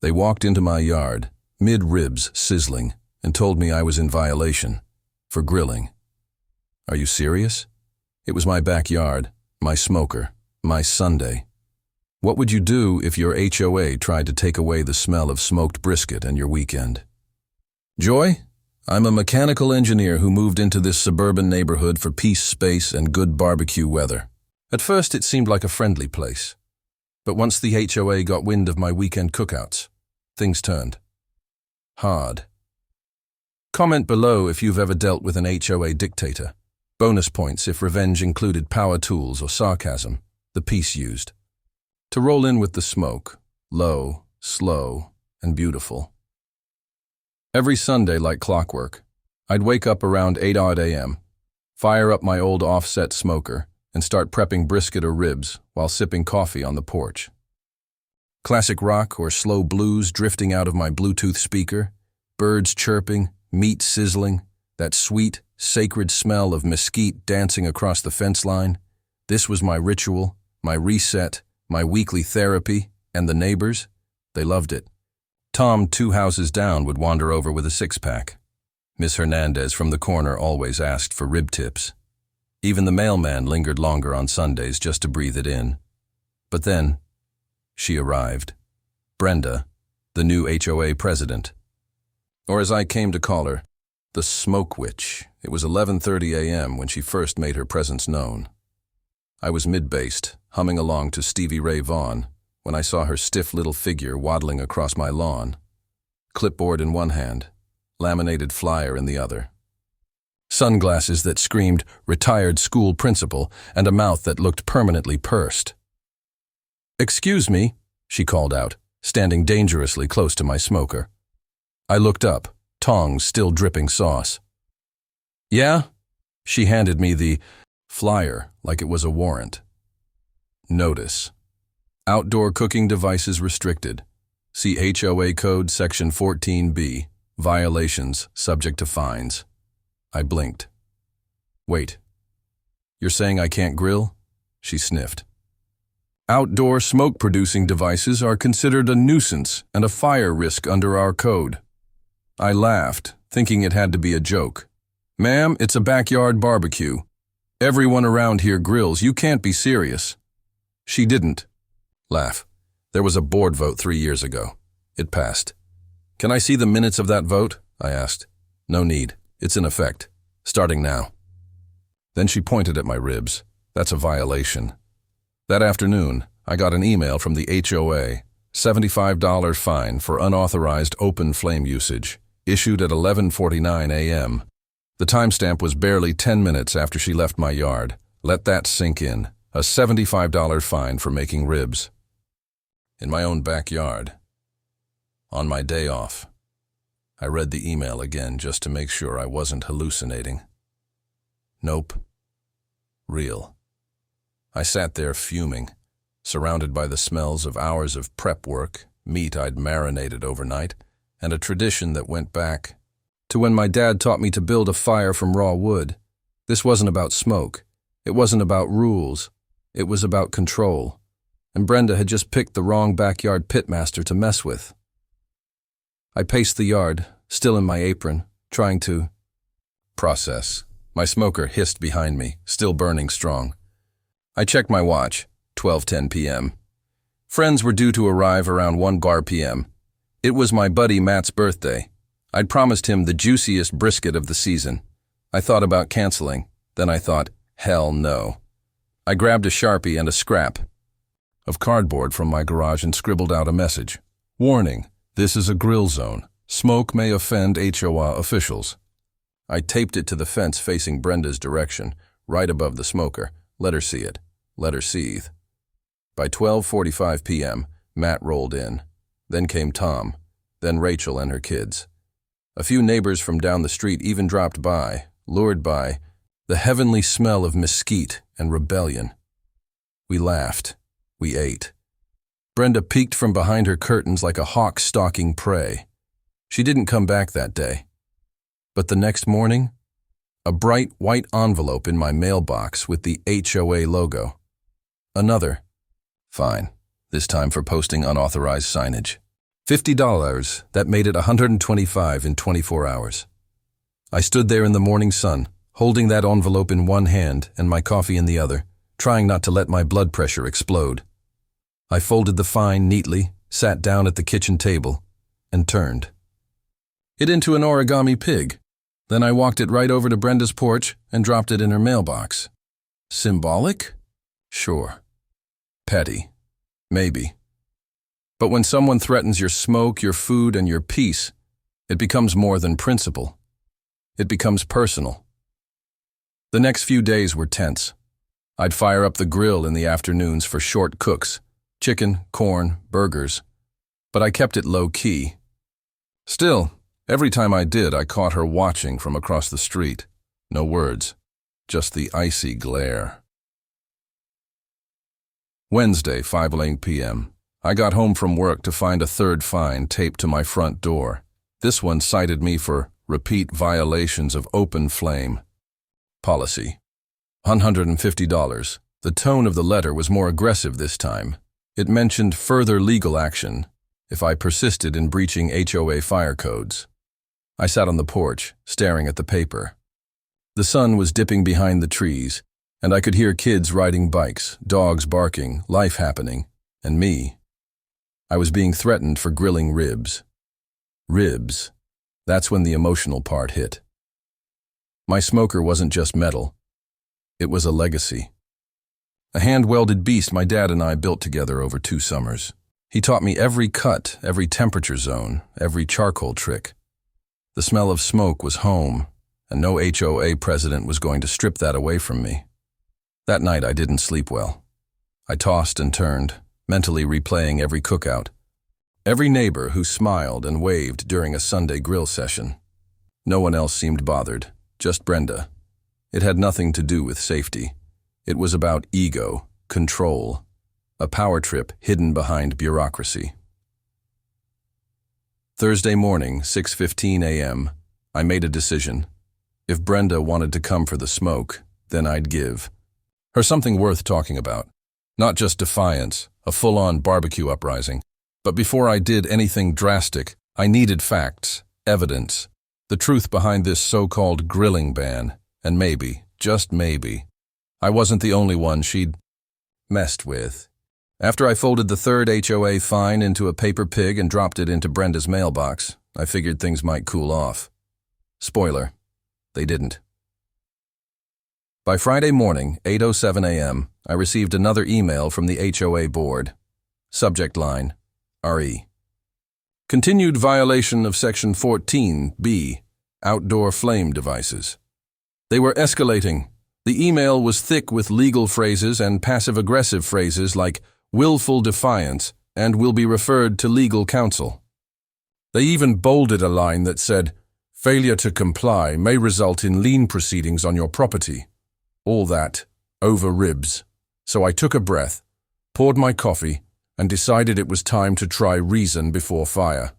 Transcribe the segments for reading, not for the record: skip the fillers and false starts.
They walked into my yard, mid-ribs sizzling, and told me I was in violation for grilling. Are you serious? It was my backyard, my smoker, my Sunday. What would you do if your HOA tried to take away the smell of smoked brisket and your weekend? Joy? I'm a mechanical engineer who moved into this suburban neighborhood for peace, space, and good barbecue weather. At first, it seemed like a friendly place. But once the HOA got wind of my weekend cookouts, things turned hard. Comment below if you've ever dealt with an HOA dictator. Bonus points if revenge included power tools or sarcasm, the piece used. To roll in with the smoke, low, slow, and beautiful. Every Sunday, like clockwork, I'd wake up around 8 odd a.m., fire up my old offset smoker, and start prepping brisket or ribs while sipping coffee on the porch. Classic rock or slow blues drifting out of my Bluetooth speaker, birds chirping, meat sizzling, that sweet, sacred smell of mesquite dancing across the fence line. This was my ritual, my reset, my weekly therapy, and the neighbors, they loved it. Tom, 2 houses down, would wander over with a 6-pack. Miss Hernandez from the corner always asked for rib tips. Even the mailman lingered longer on Sundays just to breathe it in. But then, she arrived. Brenda, the new HOA president. Or as I came to call her, the smoke witch. It was 11:30 a.m. when she first made her presence known. I was mid-based, humming along to Stevie Ray Vaughan, when I saw her stiff little figure waddling across my lawn. Clipboard in one hand, laminated flyer in the other. Sunglasses that screamed retired school principal and a mouth that looked permanently pursed. "Excuse me," she called out, standing dangerously close to my smoker. I looked up, tongs still dripping sauce. "Yeah?" She handed me the flyer like it was a warrant. Notice: outdoor cooking devices restricted. See HOA Code Section 14B. Violations subject to fines. I blinked. "Wait. You're saying I can't grill?" She sniffed. "Outdoor smoke-producing devices are considered a nuisance and a fire risk under our code." I laughed, thinking it had to be a joke. "Ma'am, it's a backyard barbecue. Everyone around here grills. You can't be serious." She didn't laugh. "There was a board vote 3 years ago. It passed." "Can I see the minutes of that vote?" I asked. "No need. It's in effect. Starting now." Then she pointed at my ribs. "That's a violation." That afternoon, I got an email from the HOA, $75 fine for unauthorized open flame usage, issued at 11:49 a.m. The timestamp was barely 10 minutes after she left my yard. Let that sink in. A $75 fine for making ribs. In my own backyard. On my day off. I read the email again just to make sure I wasn't hallucinating. Nope. Real. I sat there fuming, surrounded by the smells of hours of prep work, meat I'd marinated overnight, and a tradition that went back to when my dad taught me to build a fire from raw wood. This wasn't about smoke. It wasn't about rules. It was about control. And Brenda had just picked the wrong backyard pitmaster to mess with. I paced the yard, still in my apron, trying to process. My smoker hissed behind me, still burning strong. I checked my watch, 12:10 p.m. Friends were due to arrive around 1 p.m. It was my buddy Matt's birthday. I'd promised him the juiciest brisket of the season. I thought about canceling. Then I thought, hell no. I grabbed a Sharpie and a scrap of cardboard from my garage and scribbled out a message. "Warning, this is a grill zone. Smoke may offend HOA officials." I taped it to the fence facing Brenda's direction, right above the smoker. Let her see it. Let her seethe. By 12:45 p.m., Matt rolled in. Then came Tom. Then Rachel and her kids. A few neighbors from down the street even dropped by, lured by the heavenly smell of mesquite and rebellion. We laughed. We ate. Brenda peeked from behind her curtains like a hawk stalking prey. She didn't come back that day. But the next morning, a bright white envelope in my mailbox with the HOA logo. Another fine, this time for posting unauthorized signage. $50, that made it $125 in 24 hours. I stood there in the morning sun, holding that envelope in one hand and my coffee in the other, trying not to let my blood pressure explode. I folded the fine neatly, sat down at the kitchen table, and turned it into an origami pig. Then I walked it right over to Brenda's porch and dropped it in her mailbox. Symbolic? Sure. Petty? Maybe. But when someone threatens your smoke, your food, and your peace, it becomes more than principle. It becomes personal. The next few days were tense. I'd fire up the grill in the afternoons for short cooks, chicken, corn, burgers, but I kept it low-key. Still, every time I did, I caught her watching from across the street. No words, just the icy glare. Wednesday, 5:08 p.m. I got home from work to find a third fine taped to my front door. This one cited me for repeat violations of open flame policy. $150. The tone of the letter was more aggressive this time. It mentioned further legal action if I persisted in breaching HOA fire codes. I sat on the porch, staring at the paper. The sun was dipping behind the trees, and I could hear kids riding bikes, dogs barking, life happening, and me. I was being threatened for grilling ribs. Ribs. That's when the emotional part hit. My smoker wasn't just metal. It was a legacy. A hand-welded beast my dad and I built together over 2 summers. He taught me every cut, every temperature zone, every charcoal trick. The smell of smoke was home, and no HOA president was going to strip that away from me. That night I didn't sleep well. I tossed and turned, mentally replaying every cookout, every neighbor who smiled and waved during a Sunday grill session. No one else seemed bothered, just Brenda. It had nothing to do with safety. It was about ego, control, a power trip hidden behind bureaucracy. Thursday morning, 6:15 a.m., I made a decision. If Brenda wanted to come for the smoke, then I'd give her something worth talking about. Not just defiance, a full-on barbecue uprising. But before I did anything drastic, I needed facts, evidence, the truth behind this so-called grilling ban, and maybe, just maybe, I wasn't the only one she'd messed with. After I folded the third HOA fine into a paper pig and dropped it into Brenda's mailbox, I figured things might cool off. Spoiler, they didn't. By Friday morning, 8:07 a.m., I received another email from the HOA board. Subject line, RE. Continued violation of Section 14B, outdoor flame devices. They were escalating. The email was thick with legal phrases and passive-aggressive phrases like willful defiance and will be referred to legal counsel. They even bolded a line that said, failure to comply may result in lien proceedings on your property. All that, over ribs. So I took a breath, poured my coffee, and decided it was time to try reason before fire.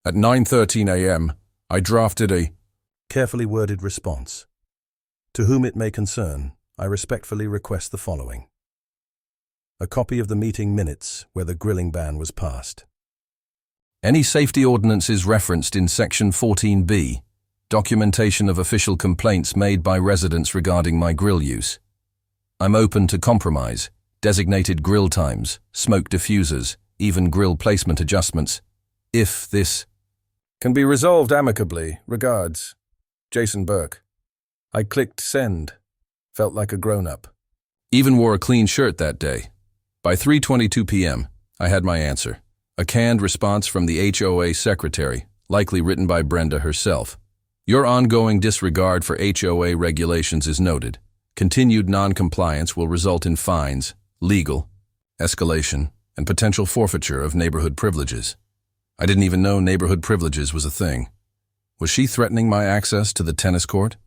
At 9:13 a.m., I drafted a carefully worded response. To whom it may concern, I respectfully request the following. A copy of the meeting minutes where the grilling ban was passed. Any safety ordinances referenced in Section 14B, documentation of official complaints made by residents regarding my grill use. I'm open to compromise, designated grill times, smoke diffusers, even grill placement adjustments, if this can be resolved amicably. Regards, Jason Burke. I clicked send. Felt like a grown-up. Even wore a clean shirt that day. By 3:22 p.m., I had my answer. A canned response from the HOA secretary, likely written by Brenda herself. Your ongoing disregard for HOA regulations is noted. Continued non-compliance will result in fines, legal, escalation, and potential forfeiture of neighborhood privileges. I didn't even know neighborhood privileges was a thing. Was she threatening my access to the tennis court?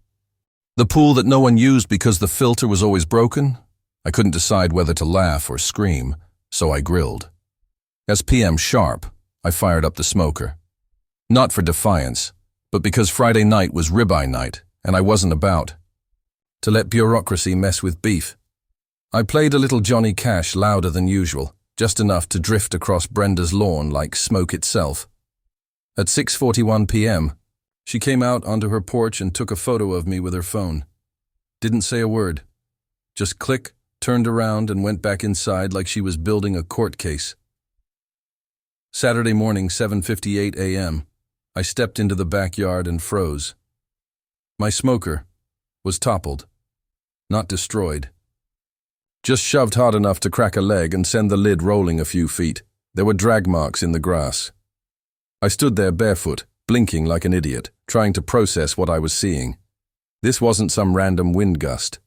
The pool that no one used because the filter was always broken? I couldn't decide whether to laugh or scream, so I grilled. As PM sharp, I fired up the smoker. Not for defiance, but because Friday night was ribeye night, and I wasn't about to let bureaucracy mess with beef. I played a little Johnny Cash louder than usual, just enough to drift across Brenda's lawn like smoke itself. At 6:41 p.m., she came out onto her porch and took a photo of me with her phone. Didn't say a word. Just click, turned around and went back inside like she was building a court case. Saturday morning, 7:58 a.m., I stepped into the backyard and froze. My smoker was toppled, not destroyed. Just shoved hard enough to crack a leg and send the lid rolling a few feet. There were drag marks in the grass. I stood there barefoot, blinking like an idiot, trying to process what I was seeing. This wasn't some random wind gust.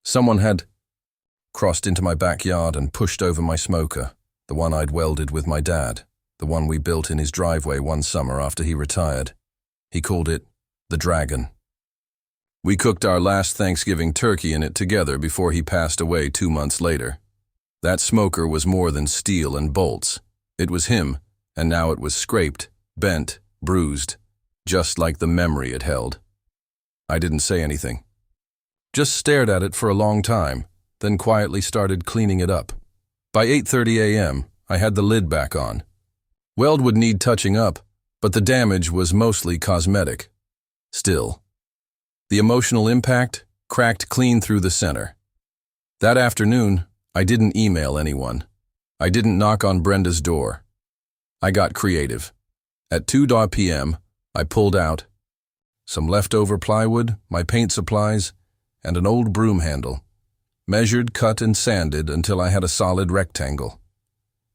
Someone had crossed into my backyard and pushed over my smoker, the one I'd welded with my dad, the one we built in his driveway one summer after he retired. He called it the Dragon. We cooked our last Thanksgiving turkey in it together before he passed away 2 months later. That smoker was more than steel and bolts. It was him, and now it was scraped, bent, bruised, just like the memory it held. I didn't say anything. Just stared at it for a long time, then quietly started cleaning it up. By 8:30 a.m., I had the lid back on. Weld would need touching up, but the damage was mostly cosmetic. Still, the emotional impact cracked clean through the center. That afternoon, I didn't email anyone. I didn't knock on Brenda's door. I got creative. At 2 p.m., I pulled out some leftover plywood, my paint supplies, and an old broom handle. Measured, cut, and sanded until I had a solid rectangle.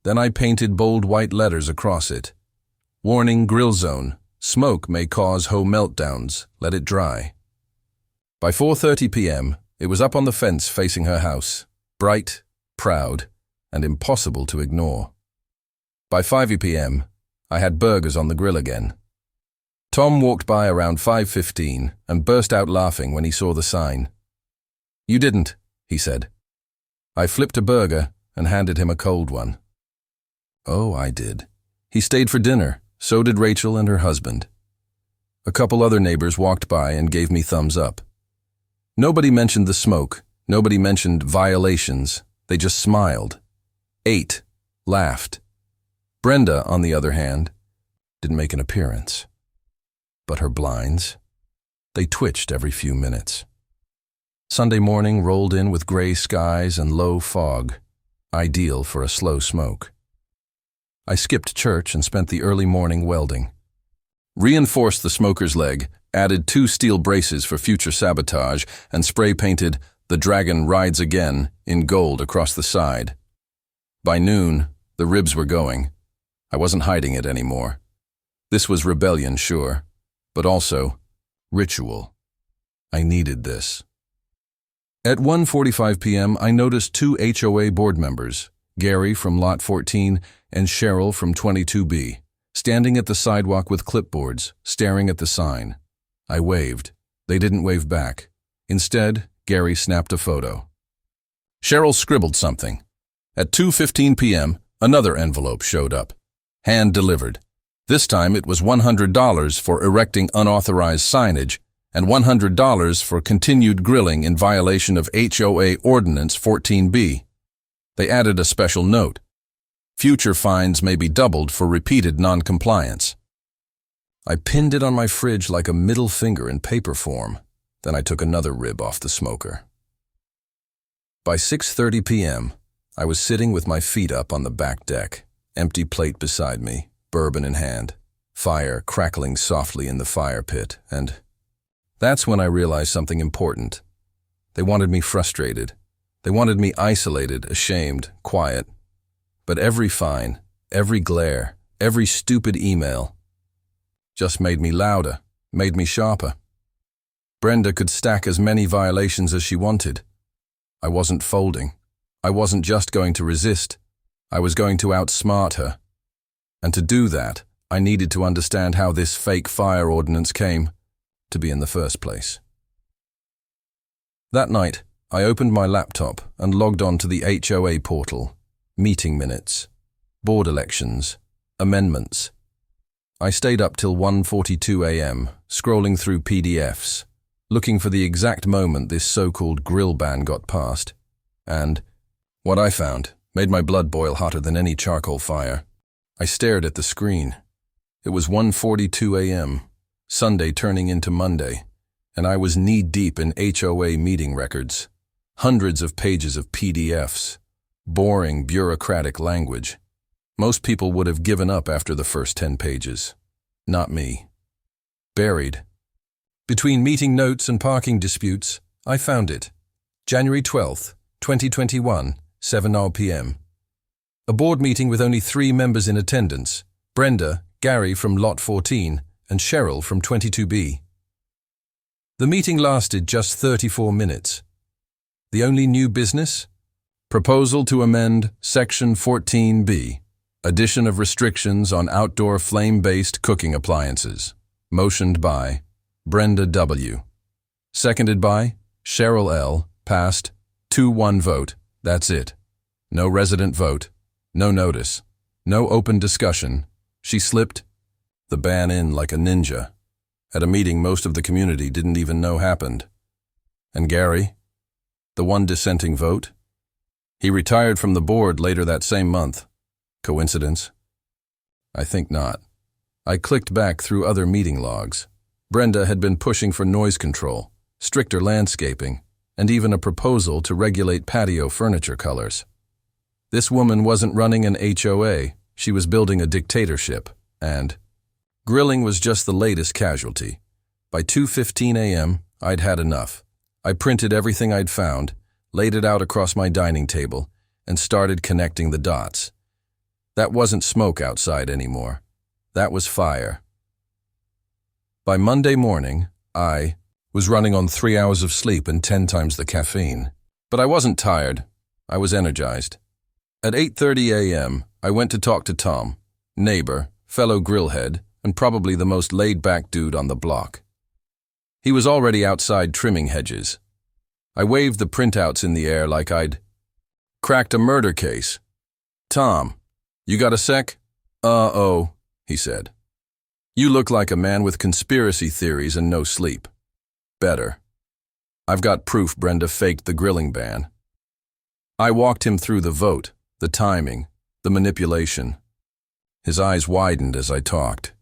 Then I painted bold white letters across it. Warning: grill zone. Smoke may cause HOA meltdowns. Let it dry. By 4:30 p.m., it was up on the fence facing her house. Bright, proud, and impossible to ignore. By 5 p.m., I had burgers on the grill again. Tom walked by around 5:15 and burst out laughing when he saw the sign. "You didn't," he said. I flipped a burger and handed him a cold one. Oh, I did. He stayed for dinner. So did Rachel and her husband. A couple other neighbors walked by and gave me thumbs up. Nobody mentioned the smoke. Nobody mentioned violations. They just smiled, ate, laughed. Brenda, on the other hand, didn't make an appearance. But her blinds, they twitched every few minutes. Sunday morning rolled in with gray skies and low fog, ideal for a slow smoke. I skipped church and spent the early morning welding. Reinforced the smoker's leg, added 2 steel braces for future sabotage, and spray-painted "The Dragon Rides Again" in gold across the side. By noon, the ribs were going. I wasn't hiding it anymore. This was rebellion, sure, but also ritual. I needed this. At 1:45 p.m., I noticed 2 HOA board members, Gary from Lot 14 and Cheryl from 22B, standing at the sidewalk with clipboards, staring at the sign. I waved. They didn't wave back. Instead, Gary snapped a photo. Cheryl scribbled something. At 2:15 p.m., another envelope showed up. Hand-delivered. This time it was $100 for erecting unauthorized signage and $100 for continued grilling in violation of HOA Ordinance 14B. They added a special note. Future fines may be doubled for repeated non-compliance. I pinned it on my fridge like a middle finger in paper form. Then I took another rib off the smoker. By 6:30 p.m., I was sitting with my feet up on the back deck, empty plate beside me, bourbon in hand, fire crackling softly in the fire pit, and that's when I realized something important. They wanted me frustrated. They wanted me isolated, ashamed, quiet. But every fine, every glare, every stupid email just made me louder, made me sharper. Brenda could stack as many violations as she wanted. I wasn't folding. I wasn't just going to resist. I was going to outsmart her. And to do that, I needed to understand how this fake fire ordinance came to be in the first place. That night, I opened my laptop and logged on to the HOA portal. Meeting minutes, board elections, amendments. I stayed up till 1:42 a.m., scrolling through PDFs, looking for the exact moment this so-called grill ban got passed. And what I found made my blood boil hotter than any charcoal fire. I stared at the screen. It was 1:42 a.m., Sunday turning into Monday, and I was knee-deep in HOA meeting records. Hundreds of pages of PDFs. Boring, bureaucratic language. Most people would have given up after the first 10 pages. Not me. Buried. Between meeting notes and parking disputes, I found it. January 12th, 2021, 7:00 p.m. A board meeting with only 3 members in attendance: Brenda, Gary from Lot 14, and Cheryl from 22B. The meeting lasted just 34 minutes. The only new business? Proposal to amend Section 14B, addition of restrictions on outdoor flame-based cooking appliances. Motioned by Brenda W. Seconded by Cheryl L. Passed. 2-1 vote. That's it. No resident vote. No notice. No open discussion. She slipped the ban in like a ninja. At a meeting most of the community didn't even know happened. And Gary? The one dissenting vote? He retired from the board later that same month. Coincidence? I think not. I clicked back through other meeting logs. Brenda had been pushing for noise control, stricter landscaping, and even a proposal to regulate patio furniture colors. This woman wasn't running an HOA, she was building a dictatorship, and grilling was just the latest casualty. By 2:15 a.m., I'd had enough. I printed everything I'd found, laid it out across my dining table, and started connecting the dots. That wasn't smoke outside anymore. That was fire. By Monday morning, I was running on 3 hours of sleep and 10 times the caffeine. But I wasn't tired. I was energized. At 8:30 a.m., I went to talk to Tom, neighbor, fellow grillhead, and probably the most laid-back dude on the block. He was already outside trimming hedges. I waved the printouts in the air like I'd cracked a murder case. "Tom, you got a sec?" "Uh-oh," he said. "You look like a man with conspiracy theories and no sleep." "Better. I've got proof Brenda faked the grilling ban." I walked him through the vote, the timing, the manipulation. His eyes widened as I talked.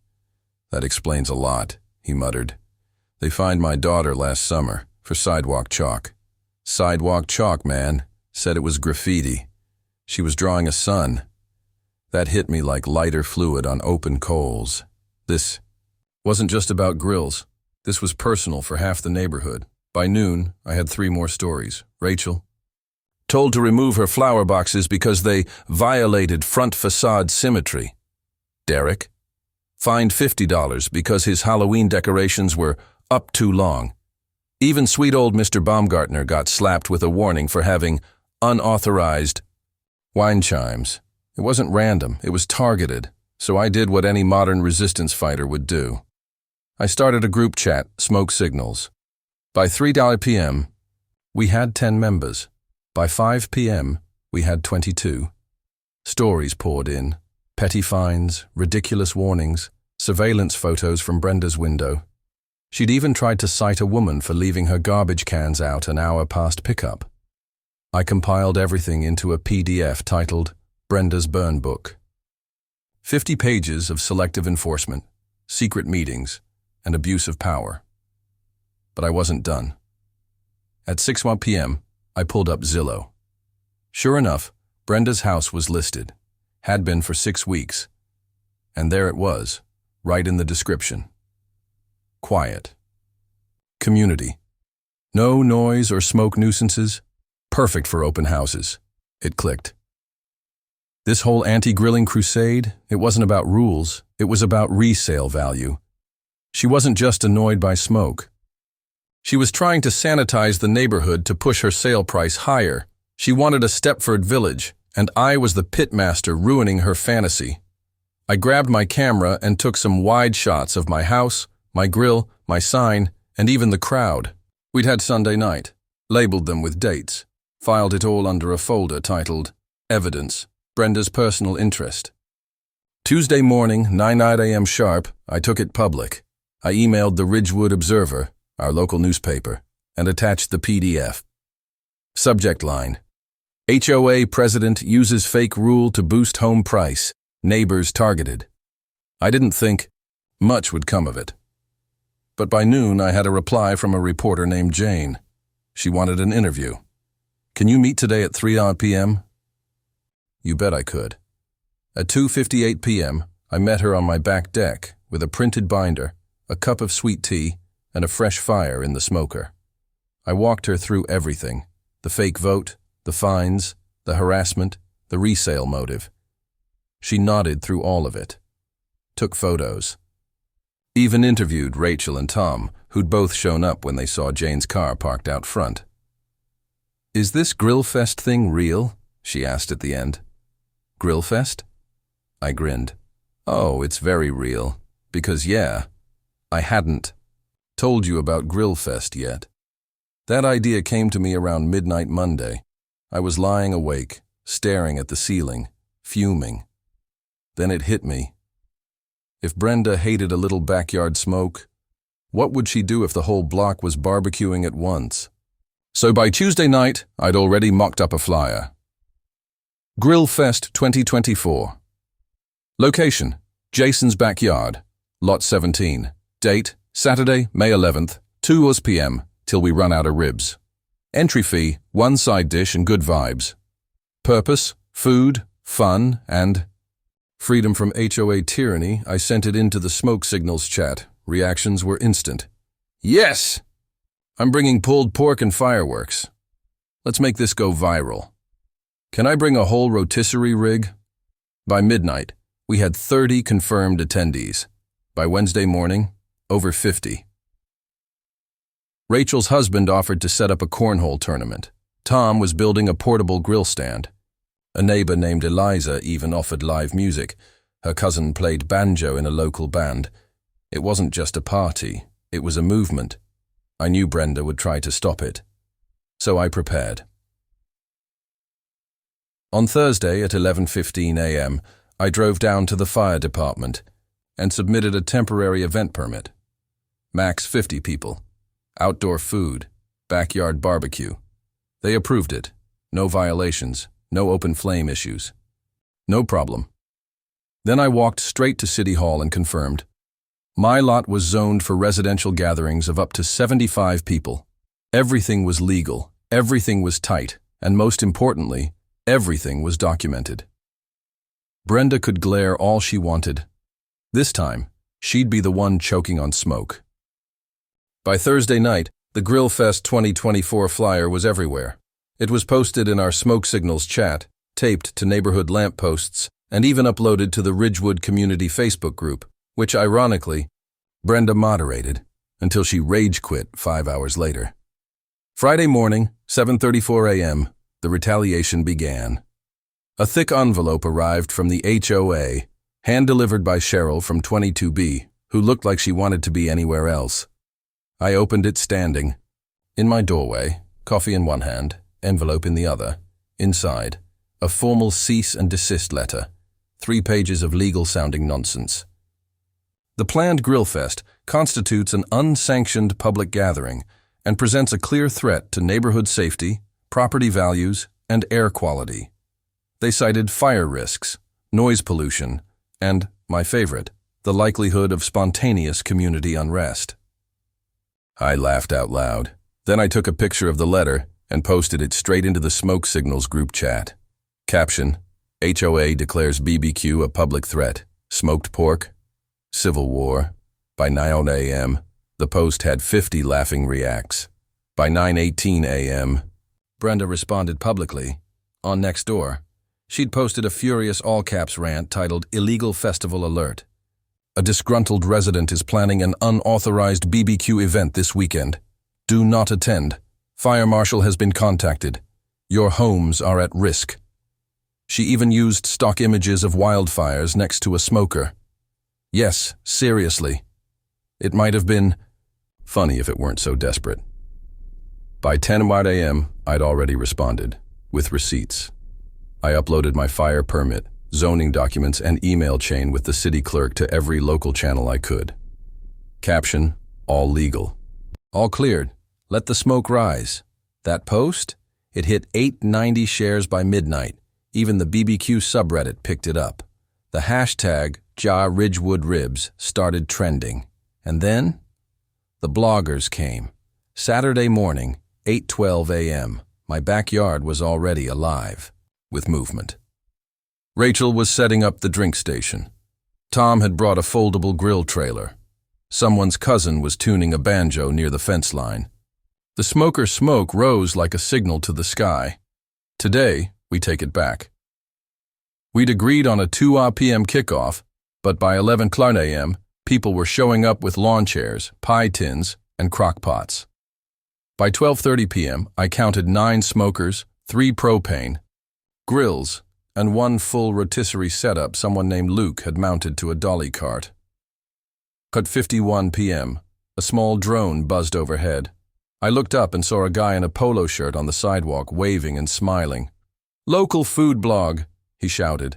"That explains a lot," he muttered. "They fined my daughter last summer for sidewalk chalk. Sidewalk chalk, man. Said it was graffiti. She was drawing a sun. That hit me like lighter fluid on open coals. This wasn't just about grills. This was personal for half the neighborhood. By noon, I had 3 more stories. Rachel, told to remove her flower boxes because they violated front facade symmetry. Derek, fined $50 because his Halloween decorations were up too long. Even sweet old Mr. Baumgartner got slapped with a warning for having unauthorized wine chimes. It wasn't random, it was targeted, so I did what any modern resistance fighter would do. I started a group chat, Smoke Signals. By 3 p.m., we had 10 members. By 5 p.m., we had 22. Stories poured in. Petty fines, ridiculous warnings, surveillance photos from Brenda's window. She'd even tried to cite a woman for leaving her garbage cans out an hour past pickup. I compiled everything into a PDF titled Brenda's Burn Book. 50 pages of selective enforcement, secret meetings, and abuse of power. But I wasn't done. At 6:01 p.m., I pulled up Zillow. Sure enough, Brenda's house was listed. Had been for 6 weeks. And there it was, right in the description. Quiet. Community. No noise or smoke nuisances. Perfect for open houses. It clicked. This whole anti-grilling crusade, it wasn't about rules, it was about resale value. She wasn't just annoyed by smoke. She was trying to sanitize the neighborhood to push her sale price higher. She wanted a Stepford Village, and I was the pitmaster ruining her fantasy. I grabbed my camera and took some wide shots of my house, my grill, my sign, and even the crowd. We'd had Sunday night, labeled them with dates, filed it all under a folder titled Evidence, Brenda's Personal Interest. Tuesday morning, 9 a.m. sharp, I took it public. I emailed the Ridgewood Observer, our local newspaper, and attached the PDF. Subject line: HOA president uses fake rule to boost home price. Neighbors targeted. I didn't think much would come of it. But by noon, I had a reply from a reporter named Jane. She wanted an interview. Can you meet today at 3 p.m.? You bet I could. At 2:58 p.m., I met her on my back deck with a printed binder, a cup of sweet tea, and a fresh fire in the smoker. I walked her through everything: the fake vote, the fines, the harassment, the resale motive. She nodded through all of it. Took photos. Even interviewed Rachel and Tom, who'd both shown up when they saw Jane's car parked out front. Is this Grillfest thing real? She asked at the end. Grillfest? I grinned. Oh, it's very real. Because yeah, I hadn't told you about Grillfest yet. That idea came to me around midnight Monday. I was lying awake, staring at the ceiling, fuming. Then it hit me. If Brenda hated a little backyard smoke, what would she do if the whole block was barbecuing at once? So by Tuesday night, I'd already mocked up a flyer. Grillfest 2024. Location: Jason's backyard, Lot 17. Date: Saturday, May 11th, 2 p.m. till we run out of ribs. Entry fee: 1 side dish and good vibes. Purpose: food, fun, and freedom from HOA tyranny. I sent it into the smoke signals chat. Reactions were instant. Yes! I'm bringing pulled pork and fireworks. Let's make this go viral. Can I bring a whole rotisserie rig? By midnight, we had 30 confirmed attendees. By Wednesday morning, over 50. Rachel's husband offered to set up a cornhole tournament. Tom was building a portable grill stand. A neighbor named Eliza even offered live music. Her cousin played banjo in a local band. It wasn't just a party, it was a movement. I knew Brenda would try to stop it. So I prepared. On Thursday at 11:15 a.m., I drove down to the fire department and submitted a temporary event permit. Max 50 people. Outdoor food. Backyard barbecue. They approved it. No violations. No open flame issues. No problem. Then I walked straight to City Hall and confirmed. My lot was zoned for residential gatherings of up to 75 people. Everything was legal, everything was tight, and most importantly, everything was documented. Brenda could glare all she wanted. This time, she'd be the one choking on smoke. By Thursday night, the Grillfest 2024 flyer was everywhere. It was posted in our smoke signals chat, taped to neighborhood lampposts, and even uploaded to the Ridgewood Community Facebook group, which ironically, Brenda moderated until she rage quit 5 hours later. Friday morning, 7:34 a.m., the retaliation began. A thick envelope arrived from the HOA, hand-delivered by Cheryl from 22B, who looked like she wanted to be anywhere else. I opened it standing. In my doorway, coffee in one hand, envelope in the other. Inside, a formal cease and desist letter, 3 pages of legal-sounding nonsense. The planned Grillfest constitutes an unsanctioned public gathering and presents a clear threat to neighborhood safety, property values, and air quality. They cited fire risks, noise pollution, and, my favorite, the likelihood of spontaneous community unrest. I laughed out loud. Then I took a picture of the letter and posted it straight into the Smoke Signals group chat. Caption: HOA declares BBQ a public threat. Smoked pork. Civil war. By 9 a.m., the post had 50 laughing reacts. By 9:18 a.m., Brenda responded publicly. On Nextdoor, she'd posted a furious all-caps rant titled Illegal Festival Alert. A disgruntled resident is planning an unauthorized BBQ event this weekend. Do not attend. Fire marshal has been contacted. Your homes are at risk. She even used stock images of wildfires next to a smoker. Yes, seriously. It might have been funny if it weren't so desperate. By 10 a.m., I'd already responded, with receipts. I uploaded my fire permit, zoning documents, and email chain with the city clerk to every local channel I could. Caption: all legal. All cleared. Let the smoke rise. That post? It hit 890 shares by midnight. Even the BBQ subreddit picked it up. The hashtag #JaRidgewoodRibs started trending. And then the bloggers came. Saturday morning, 8:12 a.m. My backyard was already alive with movement. Rachel was setting up the drink station. Tom had brought a foldable grill trailer. Someone's cousin was tuning a banjo near the fence line. The smoker's smoke rose like a signal to the sky. Today, we take it back. We'd agreed on a 2 p.m. kickoff, but by 11 a.m., people were showing up with lawn chairs, pie tins, and crock pots. By 12:30 p.m., I counted 9 smokers, 3 propane, grills, and 1 full rotisserie setup someone named Luke had mounted to a dolly cart. At 51 p.m., a small drone buzzed overhead. I looked up and saw a guy in a polo shirt on the sidewalk waving and smiling. "Local food blog," he shouted.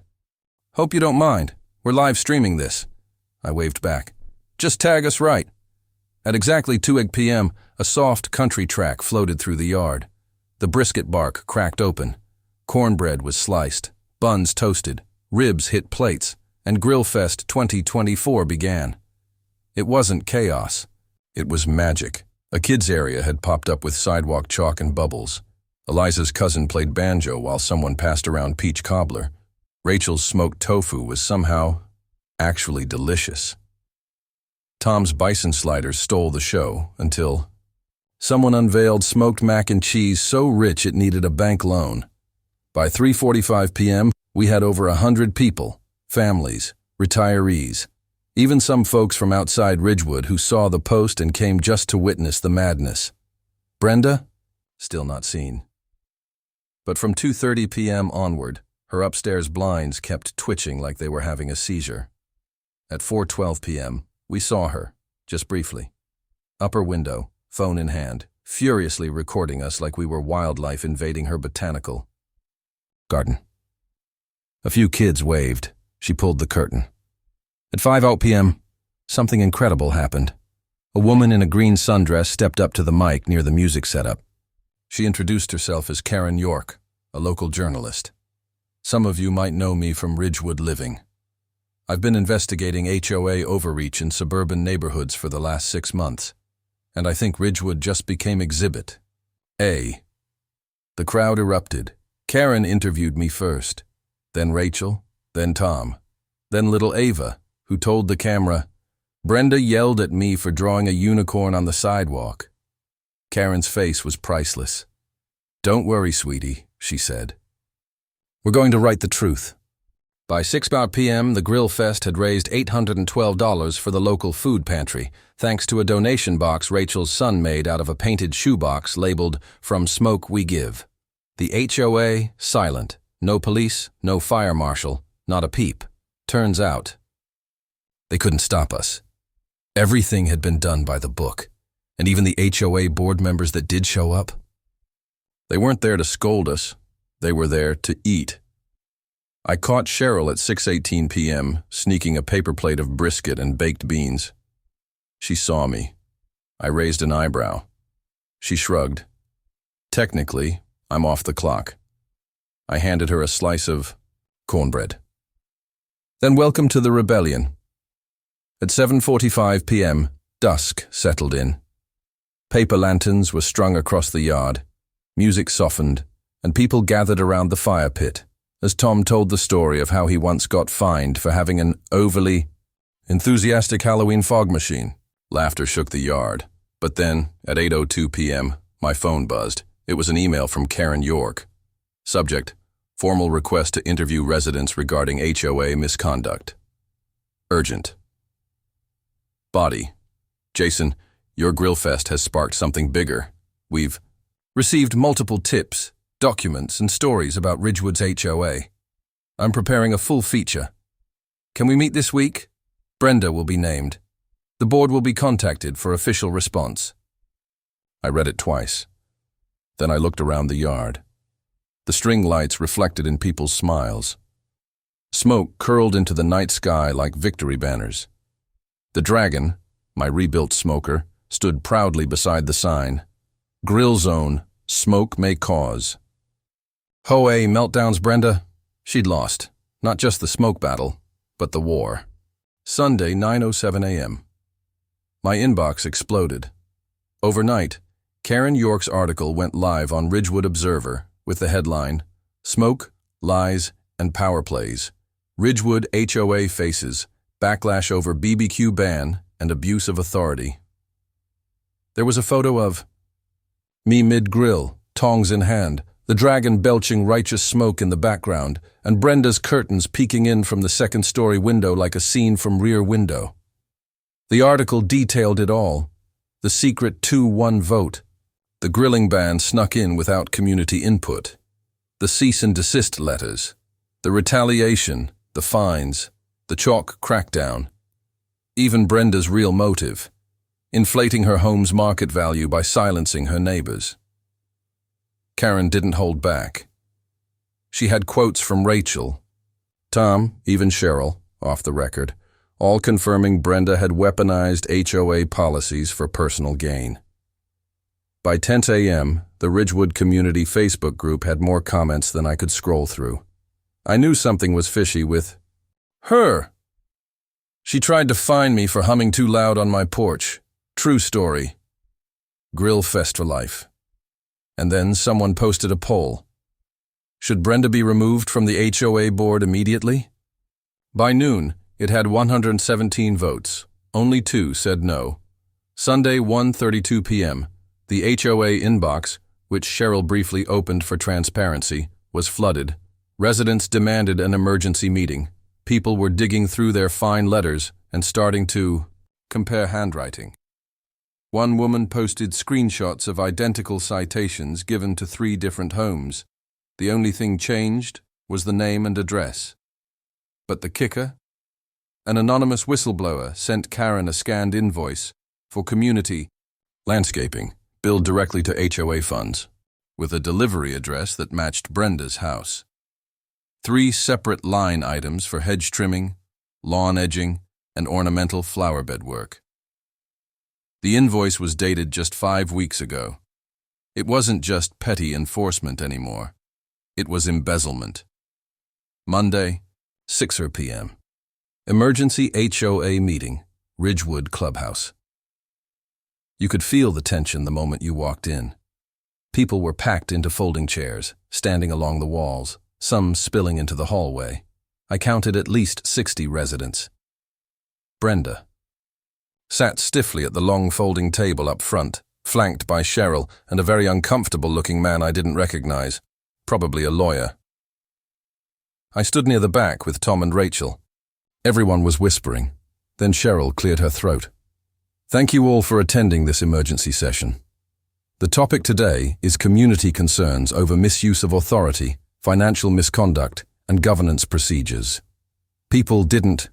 "Hope you don't mind. We're live streaming this." I waved back. "Just tag us right." At exactly 2 p.m., a soft country track floated through the yard. The brisket bark cracked open. Cornbread was sliced, buns toasted, ribs hit plates, and Grillfest 2024 began. It wasn't chaos. It was magic. A kids' area had popped up with sidewalk chalk and bubbles. Eliza's cousin played banjo while someone passed around peach cobbler. Rachel's smoked tofu was somehow actually delicious. Tom's bison sliders stole the show until someone unveiled smoked mac and cheese so rich it needed a bank loan. By 3:45 p.m., we had over 100 people, families, retirees, even some folks from outside Ridgewood who saw the post and came just to witness the madness. Brenda? Still not seen. But from 2:30 p.m. onward, her upstairs blinds kept twitching like they were having a seizure. At 4:12 p.m., we saw her, just briefly. Upper window, phone in hand, furiously recording us like we were wildlife invading her botanical garden. A few kids waved. She pulled the curtain. At 5:00 p.m., something incredible happened. A woman in a green sundress stepped up to the mic near the music setup. She introduced herself as Karen York, a local journalist. Some of you might know me from Ridgewood Living. I've been investigating HOA overreach in suburban neighborhoods for the last 6 months, and I think Ridgewood just became Exhibit A. The crowd erupted. Karen interviewed me first, then Rachel, then Tom, then little Ava, who told the camera, Brenda yelled at me for drawing a unicorn on the sidewalk. Karen's face was priceless. "Don't worry, sweetie," she said. "We're going to write the truth." By 6 p.m., the Grill Fest had raised $812 for the local food pantry, thanks to a donation box Rachel's son made out of a painted shoebox labeled, "From Smoke We Give." The HOA, silent. No police, no fire marshal, not a peep. Turns out, they couldn't stop us. Everything had been done by the book, and even the HOA board members that did show up, they weren't there to scold us. They were there to eat. I caught Cheryl at 6:18 p.m. sneaking a paper plate of brisket and baked beans. She saw me. I raised an eyebrow. She shrugged. Technically, I'm off the clock. I handed her a slice of cornbread. Then welcome to the rebellion. At 7:45 p.m., dusk settled in. Paper lanterns were strung across the yard. Music softened, and people gathered around the fire pit, as Tom told the story of how he once got fined for having an overly enthusiastic Halloween fog machine. Laughter shook the yard. But then, at 8:02 p.m., my phone buzzed. It was an email from Karen York. Subject: formal request to interview residents regarding HOA misconduct. Urgent. Body: Jason, your Grill Fest has sparked something bigger. We've received multiple tips, documents, and stories about Ridgewood's HOA. I'm preparing a full feature. Can we meet this week? Brenda will be named. The board will be contacted for official response. I read it twice. Then I looked around the yard. The string lights reflected in people's smiles. Smoke curled into the night sky like victory banners. The Dragon, my rebuilt smoker, stood proudly beside the sign. Grill Zone, Smoke May Cause. HOA meltdowns, Brenda. She'd lost. Not just the smoke battle, but the war. Sunday, 9:07 a.m. My inbox exploded. Overnight, Karen York's article went live on Ridgewood Observer with the headline, "Smoke, Lies, and Power Plays. Ridgewood HOA Faces Backlash Over BBQ Ban and Abuse of Authority." There was a photo of me mid-grill, tongs in hand, the dragon belching righteous smoke in the background, and Brenda's curtains peeking in from the second-story window like a scene from Rear Window. The article detailed it all. The secret 2-1 vote. The grilling ban snuck in without community input. The cease and desist letters. The retaliation, the fines, the chalk crackdown. Even Brenda's real motive, inflating her home's market value by silencing her neighbors. Karen didn't hold back. She had quotes from Rachel, Tom, even Cheryl, off the record, all confirming Brenda had weaponized HOA policies for personal gain. By 10 a.m., the Ridgewood Community Facebook group had more comments than I could scroll through. I knew something was fishy with her. She tried to fine me for humming too loud on my porch. True story. Grill fest for life. And then someone posted a poll. Should Brenda be removed from the HOA board immediately? By noon, it had 117 votes. Only 2 said no. Sunday, 1:32 p.m., the HOA inbox, which Cheryl briefly opened for transparency, was flooded. Residents demanded an emergency meeting. People were digging through their fine letters and starting to compare handwriting. One woman posted screenshots of identical citations given to 3 different homes. The only thing changed was the name and address. But the kicker? An anonymous whistleblower sent Karen a scanned invoice for community landscaping, billed directly to HOA funds, with a delivery address that matched Brenda's house. 3 separate line items for hedge trimming, lawn edging, and ornamental flower bed work. The invoice was dated just 5 weeks ago. It wasn't just petty enforcement anymore. It was embezzlement. Monday, 6 p.m. Emergency HOA meeting, Ridgewood Clubhouse. You could feel the tension the moment you walked in. People were packed into folding chairs, standing along the walls, some spilling into the hallway. I counted at least 60 residents. Brenda sat stiffly at the long folding table up front, flanked by Cheryl and a very uncomfortable-looking man I didn't recognize, probably a lawyer. I stood near the back with Tom and Rachel. Everyone was whispering. Then Cheryl cleared her throat. Thank you all for attending this emergency session. The topic today is community concerns over misuse of authority, financial misconduct, and governance procedures. People didn't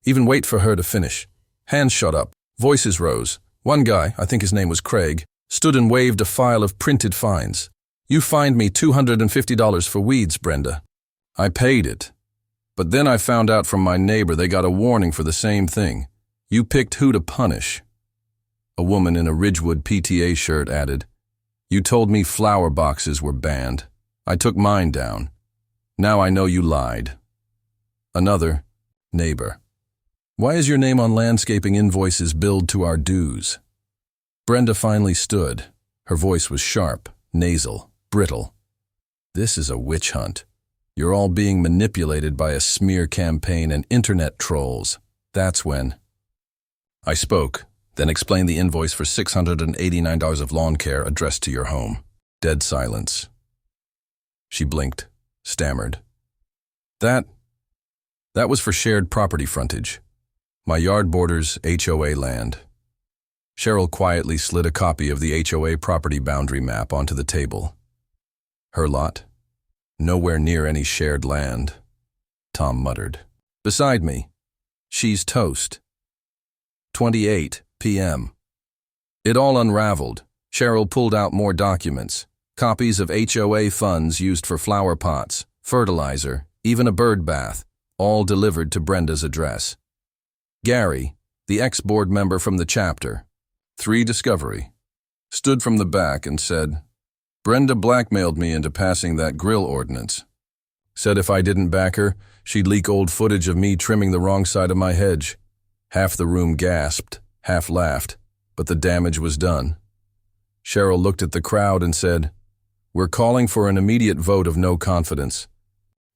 even wait for her to finish. Hands shot up, voices rose. One guy, I think his name was Craig, stood and waved a file of printed fines. You fined me $250 for weeds, Brenda. I paid it. But then I found out from my neighbor they got a warning for the same thing. You picked who to punish. A woman in a Ridgewood PTA shirt added, You told me flower boxes were banned. I took mine down. Now I know you lied. Another, neighbor. Why is your name on landscaping invoices billed to our dues? Brenda finally stood. Her voice was sharp, nasal, brittle. This is a witch hunt. You're all being manipulated by a smear campaign and internet trolls. That's when. I spoke, then explained the invoice for $689 of lawn care addressed to your home. Dead silence. She blinked, stammered. That was for shared property frontage. My yard borders HOA land. Cheryl quietly slid a copy of the HOA property boundary map onto the table. Her lot? Nowhere near any shared land. Tom muttered. Beside me. She's toast. 28 p.m. It all unraveled. Cheryl pulled out more documents. Copies of HOA funds used for flower pots, fertilizer, even a bird bath, all delivered to Brenda's address. Gary, the ex-board member from the chapter, 3 Discovery, stood from the back and said, Brenda blackmailed me into passing that grill ordinance. Said if I didn't back her, she'd leak old footage of me trimming the wrong side of my hedge. Half the room gasped, half laughed, but the damage was done. Cheryl looked at the crowd and said, "We're calling for an immediate vote of no confidence.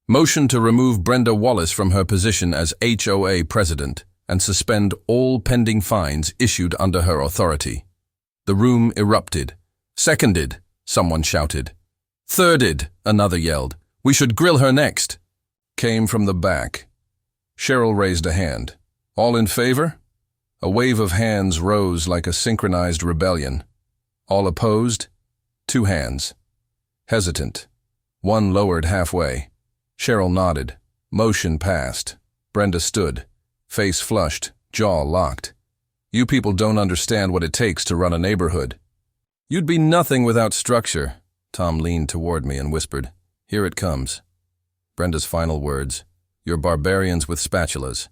Motion to remove Brenda Wallace from her position as HOA president and suspend all pending fines issued under her authority." The room erupted. "Seconded," someone shouted. "Thirded," another yelled. "We should grill her next," came from the back. Cheryl raised a hand. "All in favor?" A wave of hands rose like a synchronized rebellion. All opposed? 2 hands. Hesitant. One lowered halfway. Cheryl nodded. Motion passed. Brenda stood, face flushed, jaw locked. "You people don't understand what it takes to run a neighborhood. You'd be nothing without structure." Tom leaned toward me and whispered, "Here it comes." Brenda's final words, "You're barbarians with spatulas."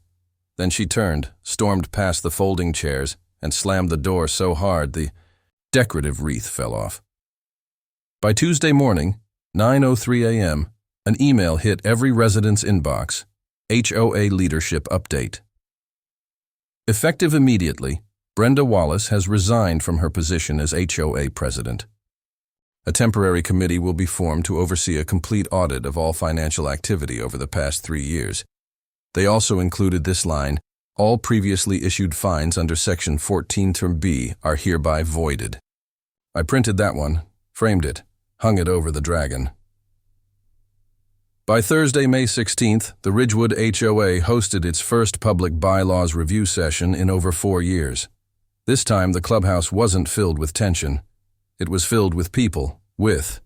Then she turned, stormed past the folding chairs, and slammed the door so hard the decorative wreath fell off. By Tuesday morning, 9:03 a.m., an email hit every resident's inbox. HOA leadership update. Effective immediately, Brenda Wallace has resigned from her position as HOA president. A temporary committee will be formed to oversee a complete audit of all financial activity over the past 3 years. They also included this line: "All previously issued fines under Section 14(b) are hereby voided." I printed that one, framed it, hung it over the dragon. By Thursday, May 16th, the Ridgewood HOA hosted its first public bylaws review session in over 4 years. This time, the clubhouse wasn't filled with tension. It was filled with people, with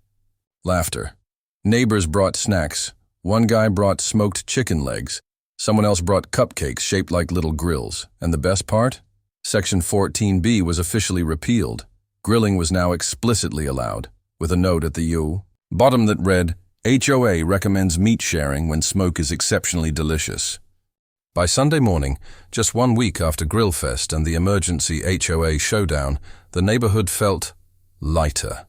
laughter. Neighbors brought snacks. One guy brought smoked chicken legs. Someone else brought cupcakes shaped like little grills. And the best part? Section 14(b) was officially repealed. Grilling was now explicitly allowed, with a note at the bottom that read, "HOA recommends meat sharing when smoke is exceptionally delicious." By Sunday morning, just 1 week after Grillfest and the emergency HOA showdown, the neighborhood felt lighter.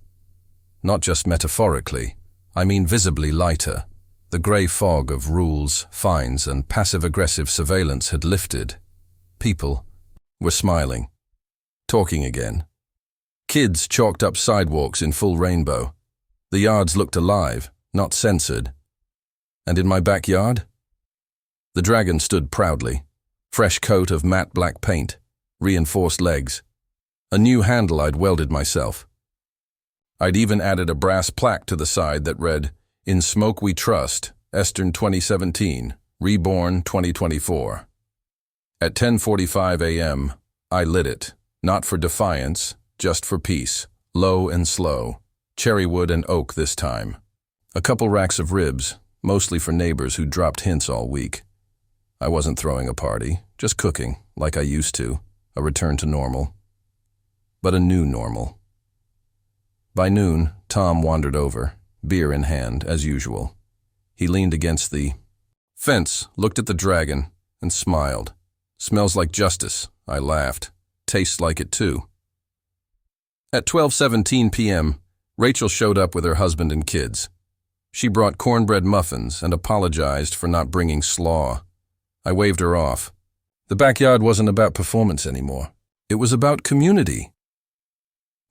Not just metaphorically, I mean visibly lighter. The gray fog of rules, fines, and passive-aggressive surveillance had lifted. People were smiling, talking again. Kids chalked up sidewalks in full rainbow. The yards looked alive, not censored. And in my backyard? The dragon stood proudly. Fresh coat of matte black paint, reinforced legs. A new handle I'd welded myself. I'd even added a brass plaque to the side that read, "In Smoke We Trust, Eastern 2017, Reborn 2024. At 10:45 a.m., I lit it, not for defiance, just for peace, low and slow, cherry wood and oak this time. A couple racks of ribs, mostly for neighbors who dropped hints all week. I wasn't throwing a party, just cooking, like I used to, a return to normal. But a new normal. By noon, Tom wandered over, beer in hand, as usual. He leaned against the fence, looked at the dragon, and smiled. "Smells like justice," I laughed. "Tastes like it too." At 12:17 p.m., Rachel showed up with her husband and kids. She brought cornbread muffins and apologized for not bringing slaw. I waved her off. The backyard wasn't about performance anymore. It was about community.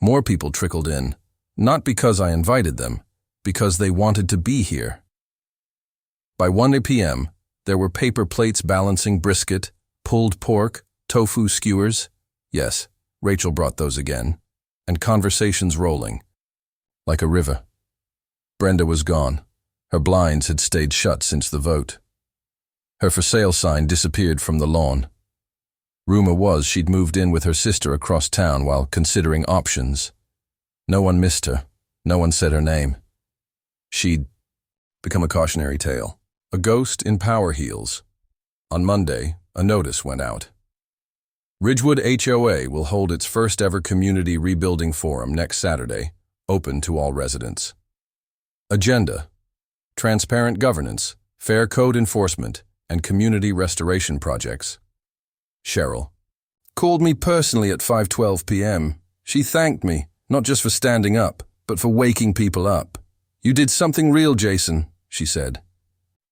More people trickled in, not because I invited them, because they wanted to be here. By 1 p.m., there were paper plates balancing brisket, pulled pork, tofu skewers. Yes, Rachel brought those again. And conversations rolling, like a river. Brenda was gone. Her blinds had stayed shut since the vote. Her for sale sign disappeared from the lawn. Rumor was she'd moved in with her sister across town while considering options. No one missed her. No one said her name. She'd become a cautionary tale. A ghost in power heels. On Monday, a notice went out. Ridgewood HOA will hold its first ever community rebuilding forum next Saturday, open to all residents. Agenda: transparent governance, fair code enforcement, and community restoration projects. Cheryl called me personally at 5:12 p.m. She thanked me, not just for standing up, but for waking people up. You did something real, Jason, she said.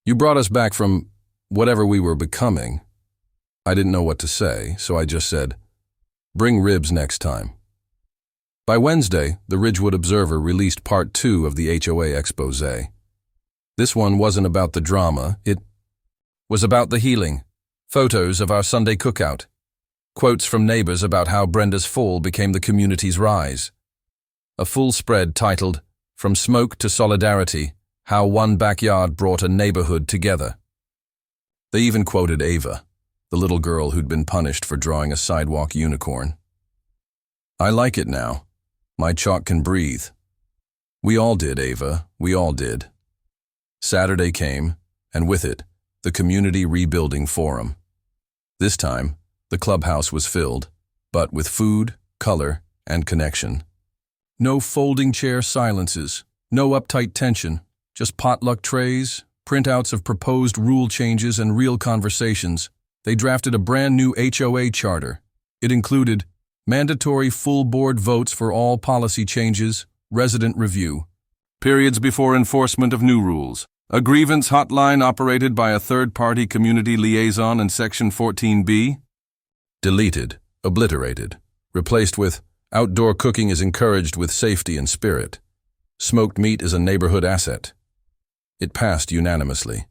You brought us back from whatever we were becoming. I didn't know what to say, so I just said, bring ribs next time. By Wednesday, the Ridgewood Observer released part 2 of the HOA expose. This one wasn't about the drama, it was about the healing. Photos of our Sunday cookout. Quotes from neighbors about how Brenda's fall became the community's rise. A full spread titled, From Smoke to Solidarity, How One Backyard Brought a Neighborhood Together. They even quoted Ava, the little girl who'd been punished for drawing a sidewalk unicorn. I like it now. My chalk can breathe. We all did, Ava, we all did. Saturday came, and with it, the Community Rebuilding Forum. This time, the clubhouse was filled, but with food, color, and connection. No folding chair silences, no uptight tension, just potluck trays, printouts of proposed rule changes, and real conversations. They drafted a brand new HOA charter. It included mandatory full board votes for all policy changes, resident review, periods before enforcement of new rules, a grievance hotline operated by a third-party community liaison in Section 14B, deleted, obliterated, replaced with outdoor cooking is encouraged with safety and spirit. Smoked meat is a neighborhood asset. It passed unanimously.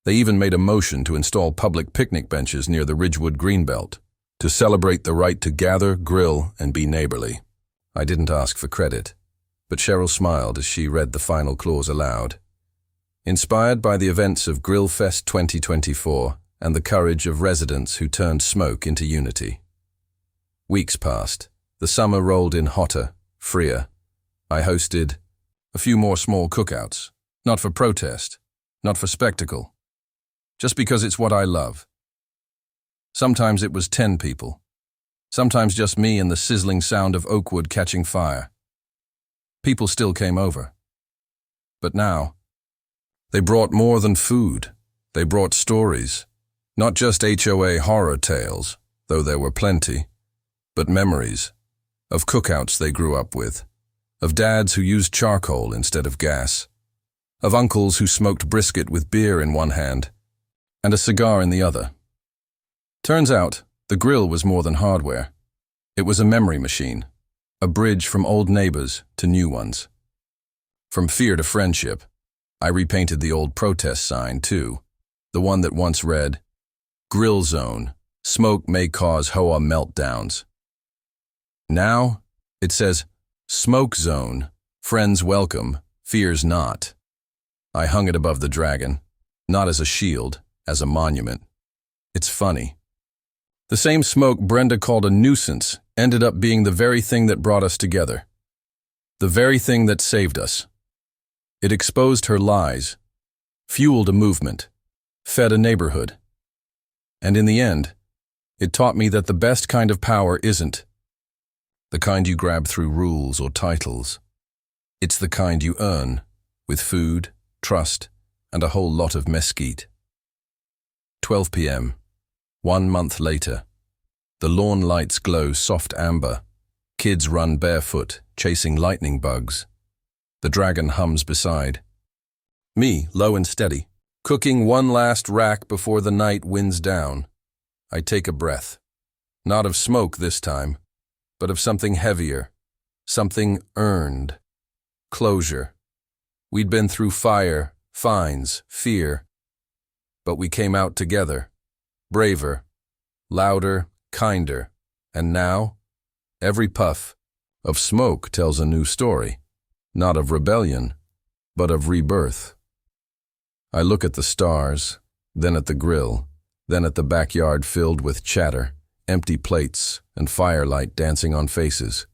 They even made a motion to install public picnic benches near the Ridgewood Greenbelt to celebrate the right to gather, grill, and be neighborly. I didn't ask for credit, but Cheryl smiled as she read the final clause aloud. Inspired by the events of Grill Fest 2024 and the courage of residents who turned smoke into unity. Weeks passed. The summer rolled in hotter, freer. I hosted a few more small cookouts, not for protest, not for spectacle, just because it's what I love. Sometimes it was 10 people, sometimes just me and the sizzling sound of oak wood catching fire. People still came over. But now, they brought more than food. They brought stories, not just HOA horror tales, though there were plenty, but memories of cookouts they grew up with, of dads who used charcoal instead of gas, of uncles who smoked brisket with beer in one hand and a cigar in the other. Turns out, the grill was more than hardware. It was a memory machine, a bridge from old neighbors to new ones. From fear to friendship, I repainted the old protest sign, too, the one that once read, Grill Zone, Smoke May Cause HOA Meltdowns. Now, it says, Smoke Zone, Friends Welcome, Fears Not. I hung it above the dragon, not as a shield, as a monument. It's funny. The same smoke Brenda called a nuisance ended up being the very thing that brought us together. The very thing that saved us. It exposed her lies, fueled a movement, fed a neighborhood. And in the end, it taught me that the best kind of power isn't the kind you grab through rules or titles. It's the kind you earn with food, trust, and a whole lot of mesquite. 12 p.m. 1 month later. The lawn lights glow soft amber. Kids run barefoot, chasing lightning bugs. The dragon hums beside. Me, low and steady, cooking one last rack before the night winds down. I take a breath. Not of smoke this time, but of something heavier, something earned. Closure. We'd been through fire, fines, fear. But we came out together, braver, louder, kinder. And now, every puff of smoke tells a new story. Not of rebellion, but of rebirth. I look at the stars, then at the grill, then at the backyard filled with chatter, empty plates, and firelight dancing on faces.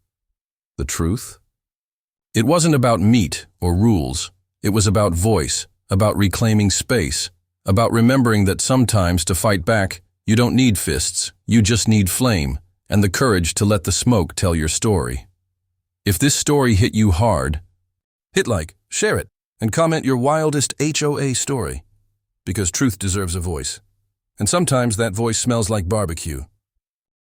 The truth? It wasn't about meat or rules. It was about voice, about reclaiming space, about remembering that sometimes to fight back, you don't need fists, you just need flame, and the courage to let the smoke tell your story. If this story hit you hard, hit like, share it, and comment your wildest HOA story, because truth deserves a voice. And sometimes that voice smells like barbecue.